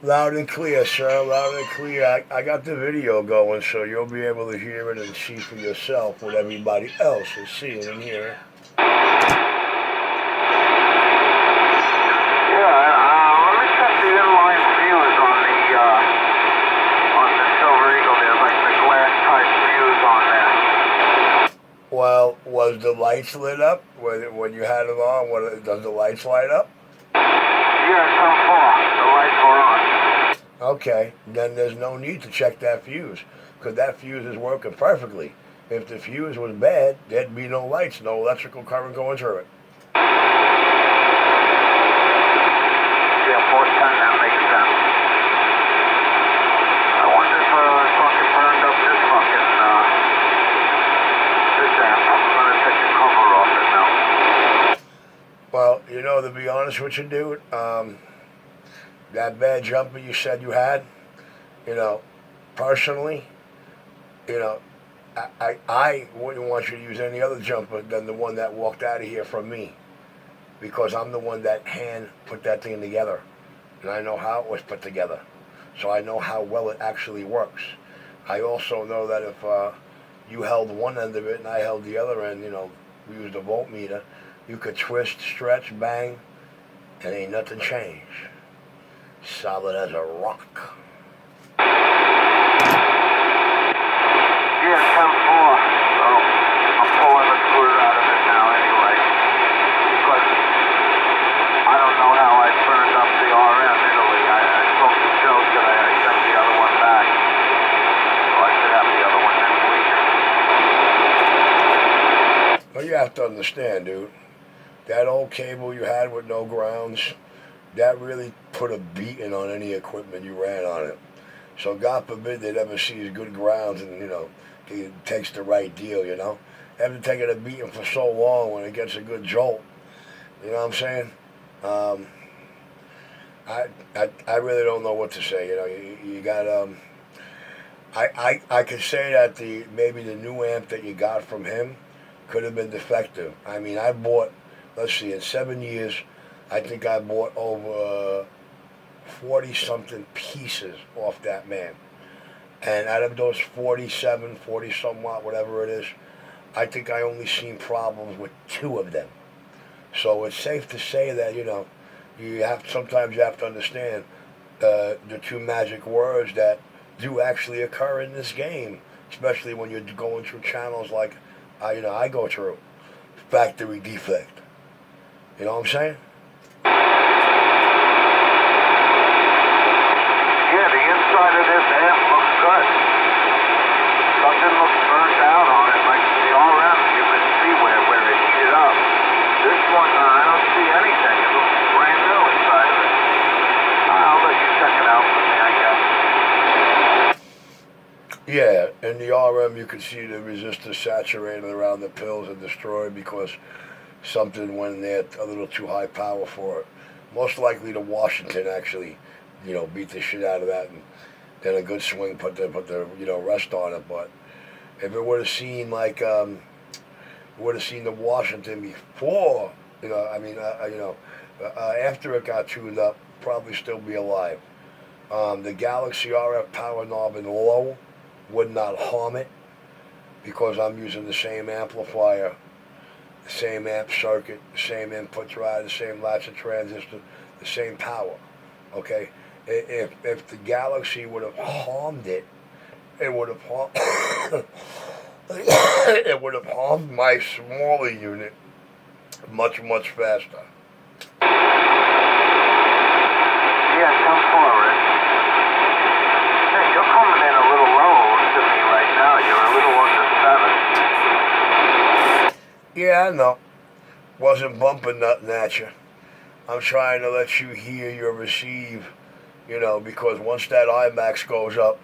Loud and clear, sir. Loud and clear. I got the video going, so you'll be able to hear it and see for yourself what everybody else is seeing and hearing. Let me check the inline fuse on the Silver Eagle. There's like the glass type fuse on there. Well, was the lights lit up when you had it on? Does the lights light up? Yeah, so far the lights were on. Okay, then there's no need to check that fuse, because that fuse is working perfectly. If the fuse was bad, there'd be no lights, no electrical current going through it. Yeah, 410, that makes sense. I wonder if I fucking burned up this amp. I'm gonna take the cover off it now. Well, to be honest with you, dude, that bad jumper you said you had, personally, I wouldn't want you to use any other jumper than the one that walked out of here from me, because I'm the one that hand put that thing together, and I know how it was put together, so I know how well it actually works. I also know that if you held one end of it and I held the other end, we used a voltmeter, you could twist, stretch, bang, and ain't nothing changed. Solid as a rock. Yeah, 10-4. So I'm pulling the screws out of it now anyway. Because I don't know how I turned up the RM in Italy. I spoke to Joe today. I sent the other one back. So I should have the other one next week. Well, you have to understand, dude. That old cable you had with no grounds, that really put a beating on any equipment you ran on it. So God forbid they'd ever see as good grounds and, it takes the right deal, After taking a beating for so long, when it gets a good jolt, you know what I'm saying? I really don't know what to say, you got, I could say that maybe the new amp that you got from him could have been defective. I mean, I bought, let's see, in 7 years, I think I bought over 40-something pieces off that man. And out of those 47, 40-somewhat, whatever it is, I think I only seen problems with 2 of them. So it's safe to say that, sometimes you have to understand the 2 magic words that do actually occur in this game, especially when you're going through channels like I go through. Factory defect. You know what I'm saying? Yeah, the inside of this amp looks good. Something looks burnt out on it, like the RM. You can see where it heated up. This one, I don't see anything. It looks brand new inside of it. I'll let you check it out for me, I guess. Yeah, in the RM you can see the resistor saturated around the pills and destroyed because something went in there a little too high power for it. Most likely the Washington actually, beat the shit out of that, and then a good swing put the rest on it. But if it would have seen the Washington before, after it got tuned up, probably still be alive. The Galaxy RF power knob in low would not harm it because I'm using the same amplifier, the same amp circuit, the same input drive, the same latch and transistor, the same power. Okay, if the Galaxy would have harmed it, it would have harmed my smaller unit much faster. Yeah, come forward. Hey, you're coming in a little low to me right now. You're a little under 7. Yeah, I know. Wasn't bumping nothing at you. I'm trying to let you hear your receive, because once that IMAX goes up,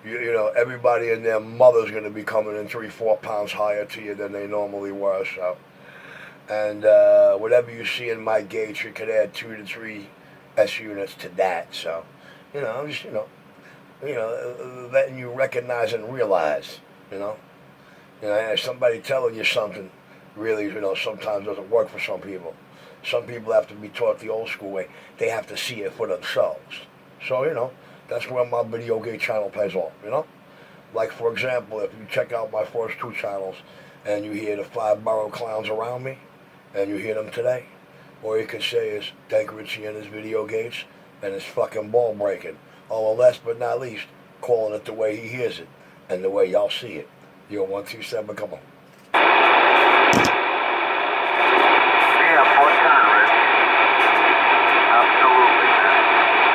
everybody and their mother's going to be coming in 3-4 pounds higher to you than they normally were. So, and whatever you see in my gauge, you could add 2 to 3 S units to that. So, I'm just, letting you recognize and realize, somebody telling you something really, sometimes doesn't work for some people. Some people have to be taught the old school way. They have to see it for themselves. So, that's where my video game channel pays off. Like, for example, if you check out my first two channels and you hear the 5 borough clowns around me, and you hear them today, or you could say is Dank Ritchie and his video games and his fucking ball breaking. Or last but not least, calling it the way he hears it and the way y'all see it. Yo, 127, come on. Yeah, 410, Rich. Absolutely, man.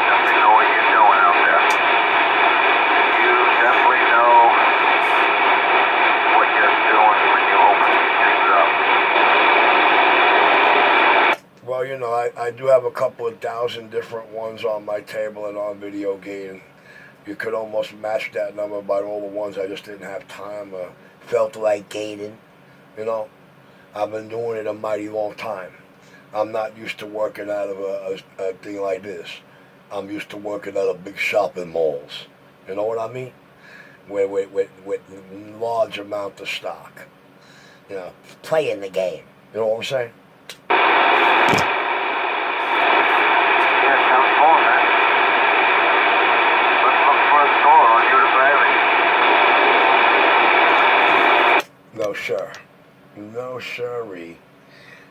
Definitely know what you're doing out there. You definitely know what you're doing when you open these things up. Well, I do have a couple of thousand different ones on my table and on video game. You could almost match that number by all the ones I just didn't have time or felt like gaining. I've been doing it a mighty long time. I'm not used to working out of a thing like this. I'm used to working out of big shopping malls. You know what I mean? With large amount of stock. Playing the game. You know what I'm saying? Yeah, sounds fun, man. Let's look for a store on Judith Avenue. No, sir. No, sirree.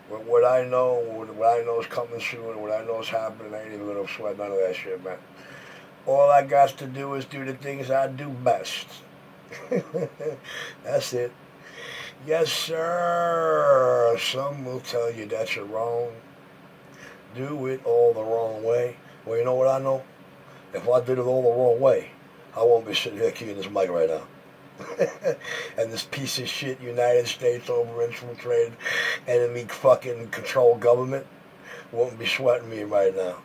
What I know is coming soon, and what I know is happening, I ain't even gonna sweat none of that shit, man. All I got to do is do the things I do best. That's it. Yes, sir. Some will tell you that you're wrong. Do it all the wrong way. Well, you know what I know? If I did it all the wrong way, I won't be sitting here keying this mic right now. And this piece of shit United States over-infiltrated enemy fucking control government won't be sweating me right now.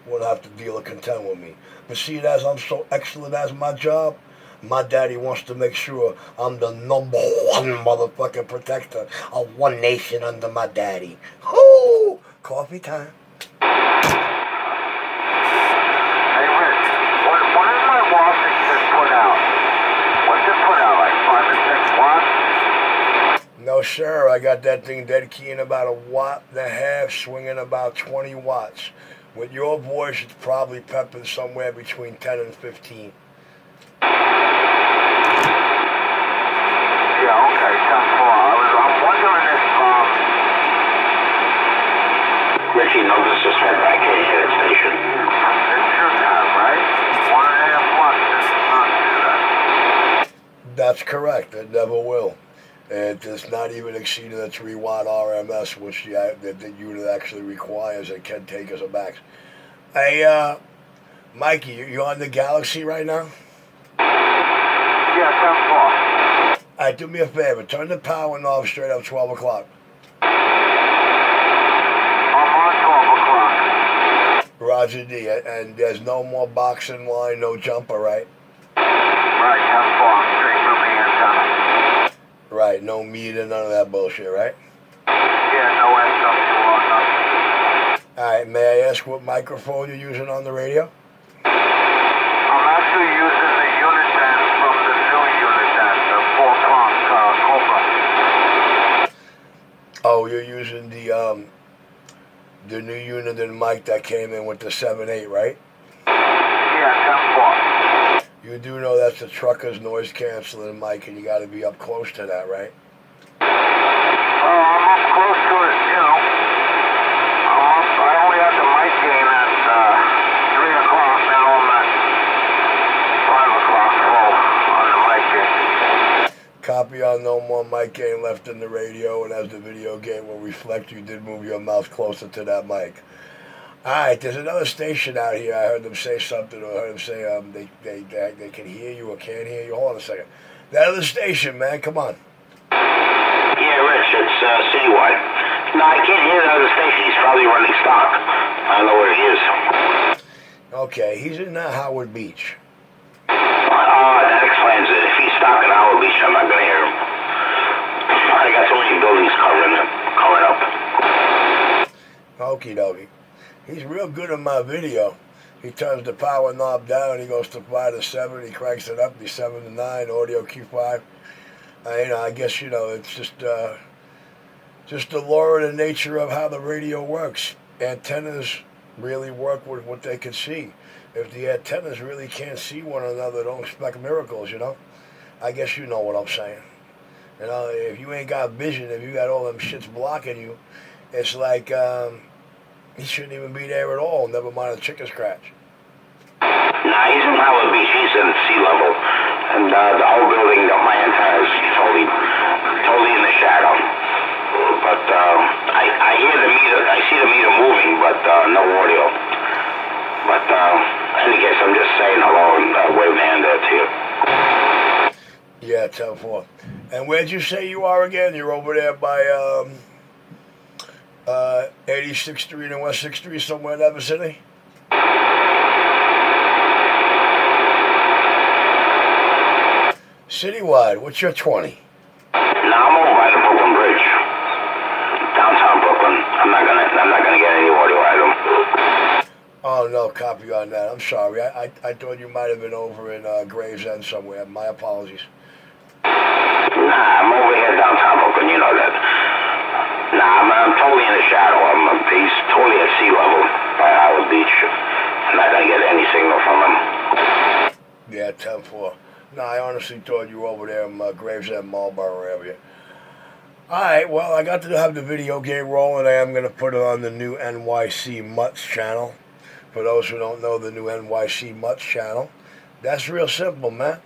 Won't have to deal or contend with me. But see, as I'm so excellent as my job, my daddy wants to make sure I'm the number one motherfucking protector of one nation under my daddy. Whoo! Coffee time. Hey, Rich, what is my Washington put out? What's it put out, like 5 or 6 watts? No, sir. I got that thing dead keying about 1.5 watts, swinging about 20 watts. With your voice, it's probably pepping somewhere between 10 and 15. Yeah, okay, 10-4. I'm wondering if, Richie, no disrespect, I can't hear that station. it should have, right? 1.5 watts does not do that. That's correct. It never will. It does not even exceed the 3 watt RMS, which the unit actually requires. It can take us aback. Hey, Mikey, you on the Galaxy right now? Yeah, 10-4. All right, do me a favor. Turn the power knob straight up 12 o'clock. I'm on 12 o'clock. Roger D. And there's no more boxing line, no jumper, right? Right, 10-4. Straight from the antenna. Right, no meter, none of that bullshit, right? Yeah, no SWR, nothing. All right, may I ask what microphone you're using on the radio? I'm actually using the Uniten from the new Uniten, the 4-prong Cobra. Oh, you're using the new Uniden mic that came in with the 7.8, right? Yeah, 10-4. You do know that's a trucker's noise canceling mic, and you got to be up close to that, right? I'm up close to it, I only had the mic gain at 3 o'clock, now I'm at 5 o'clock full on the mic gain. Copy on no more mic gain left in the radio, and as the video game will reflect, you did move your mouth closer to that mic. All right, there's another station out here. I heard them say something, or heard them say they can hear you or can't hear you. Hold on a second. That other station, man, come on. Yeah, Rich, it's citywide. No, I can't hear the other station. He's probably running stock. I don't know where he is. Okay, he's in Howard Beach. That explains it. If he's stock in Howard Beach, I'm not going to hear him. I got so many buildings covering up. Okie dokie. He's real good in my video. He turns the power knob down, he goes to 5 to 7, he cranks it up, he's 7 to 9, audio Q5. I guess, it's just the law of the nature of how the radio works. Antennas really work with what they can see. If the antennas really can't see one another, don't expect miracles, you know? I guess you know what I'm saying. You know, if you ain't got vision, if you got all them shits blocking you, it's like he shouldn't even be there at all, never mind a chicken scratch. Nah, he's in Howard Beach. He's in sea level. And the whole building, my antenna is totally in the shadow. But I hear the meter, I see the meter moving, but no audio. But in any case, I'm just saying hello and wave my hand there to you. Yeah, 10-4. And where'd you say you are again? You're over there by 86th Street and West 6th Street, somewhere in that vicinity? Citywide, what's your 20? Nah, I'm over by the Brooklyn Bridge, downtown Brooklyn. I'm not gonna get any audio out of them. Oh no, copy on that. I'm sorry. I thought you might have been over in Gravesend somewhere. My apologies. Nah, I'm over here downtown Brooklyn. You know that. Nah, I'm totally in the shadow. He's totally at sea level by Howard Beach. I'm not gonna get any signal from him. Yeah, 10-4. No, I honestly thought you were over there in Gravesend, Marlboro area. Alright, well, I got to have the video game rolling. I am going to put it on the new NYC Mutts channel. For those who don't know the new NYC Mutts channel, that's real simple, man.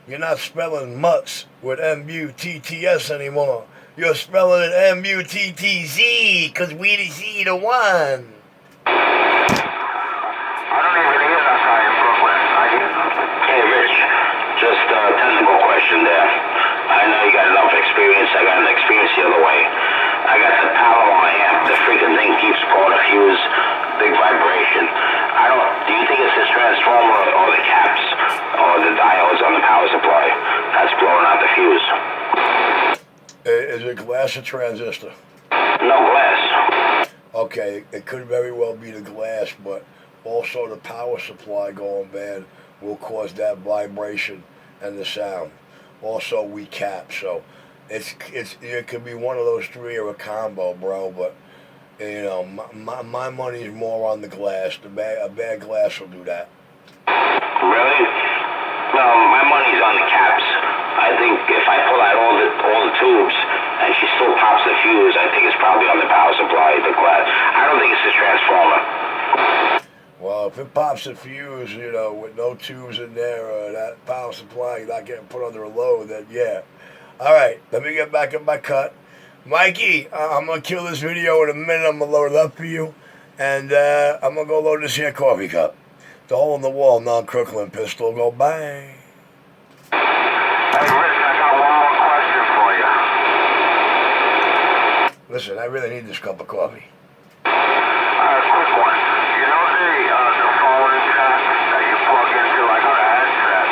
You're not spelling Mutts with M-U-T-T-S anymore. You're spelling it M-U-T-T-Z, because we the Z the one. I don't even hear that guy in Brooklyn. Hey, Rich, just a technical question there. I know you got enough experience. I got an experience the other way. I got the power amp. The freaking thing keeps blowing a fuse. Big vibration. Do you think it's this transformer or the caps or the diodes on the power supply that's blowing out the fuse? Is it glass or transistor? No glass. Okay, it could very well be the glass, but also the power supply going bad will cause that vibration and the sound. Also, we cap, so it could be one of those three or a combo, bro. But you know, my money is more on the glass. A bad glass will do that. Really? Well, my money's on the caps. I think if I pull out all the tubes and she still pops the fuse, I think it's probably on the power supply, the glass. I don't think it's the transformer. Well, if it pops a fuse, you know, with no tubes in there, or that power supply not getting put under a load, then yeah. All right, let me get back in my cut. Mikey, I'm going to kill this video in a minute. I'm going to load it up for you. And I'm going to go load this here coffee cup. The hole in the wall, non-Crooklyn pistol. Go bang. Hey, Rich, I got one more question for you. Listen, I really need this cup of coffee. Quick one. You know the phone jack that you plug into? I got a headset.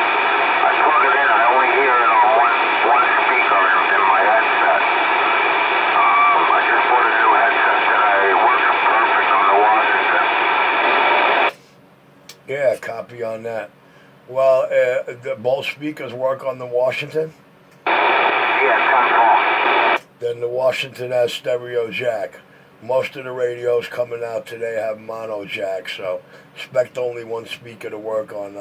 I plug it in. I only hear it on one speaker in my headset. I just bought a new headset today. It works perfect on the Washington. Yeah, copy on that. Well, both speakers work on the Washington? Yeah, 10-4. Then the Washington has stereo jack. Most of the radios coming out today have mono jack, so expect only one speaker to work on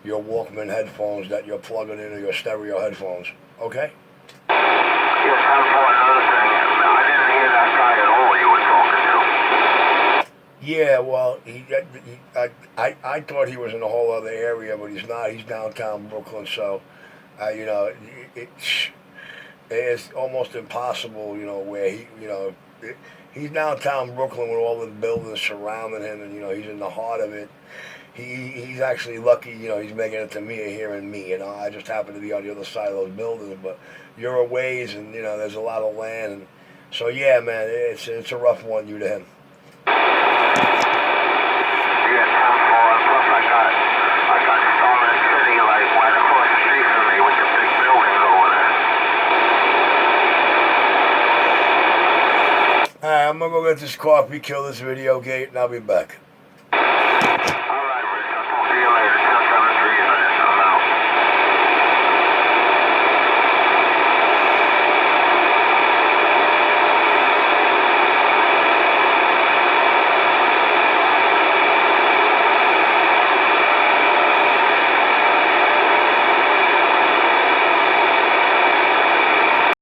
your Walkman headphones that you're plugging into your stereo headphones. Okay? Yeah, 10-4, another thing. I didn't hear that guy at all you were talking to. Yeah, well, I thought he was in a whole other area, but he's not. He's downtown Brooklyn, so, you know, it's almost impossible, you know, where he, you know, he's downtown Brooklyn with all the buildings surrounding him, and, you know, he's in the heart of it. He's actually lucky, you know, he's making it to me or hearing me, you know. I just happen to be on the other side of those buildings, but you're a ways, and, you know, there's a lot of land, and so, yeah, man, it's a rough one, you to him. Yeah, 10-4, plus I got Starman City, like, right across the street from me with the big buildings over there. Alright, I'm gonna go get this coffee, kill this video gate, and I'll be back.